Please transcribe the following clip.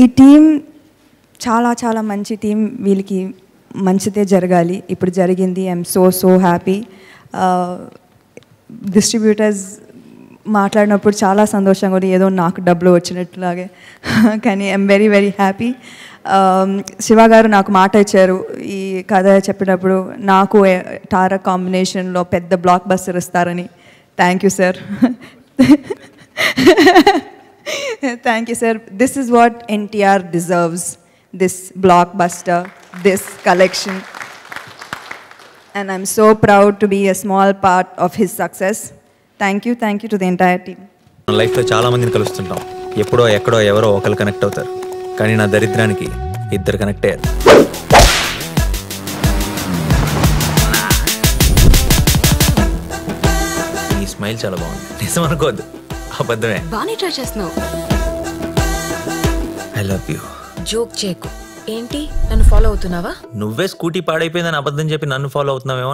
ఈ టీం చాలా చాలా మంచి టీం, వీళ్ళకి మంచిదే జరగాలి. ఇప్పుడు జరిగింది. I'm so happy. డిస్ట్రిబ్యూటర్స్ మాట్లాడినప్పుడు చాలా సంతోషంగా ఉంది, ఏదో నాకు డబ్బులు వచ్చినట్లాగే. కానీ ఐఎమ్ వెరీ హ్యాపీ. శివ గారు నాకు మాట ఇచ్చారు ఈ కథ చెప్పినప్పుడు, నాకు తారక్ కాంబినేషన్లో పెద్ద బ్లాక్ బస్టర్ ఇస్తారని. Thank you sir. Thank you sir. This is what NTR deserves, this blockbuster, this collection, and I'm so proud to be a small part of his success. Thank you to the entire team. Life లో చాలా మందిని కలుస్తుంటాం, ఎప్పుడో ఎక్కడో ఎవరో ఒకరు connect అవుతారు, కానీ నా దరిద్రానికి ఇద్దరు కనెక్ట్ అయ్యారు. ఈ స్మైల్ చాలా బాగుంది, నిజం అనుకోవద్దు, అబద్ధమే. బానే ట్రై చేస్తున్నావు. I love you. జోక్ చేయకు. ఏంటి, నన్ను ఫాలో అవుతున్నావా? నువ్వే స్కూటీ పాడైపోయిందని అబద్ధం చెప్పి నన్ను ఫాలో అవుతున్నావేమో.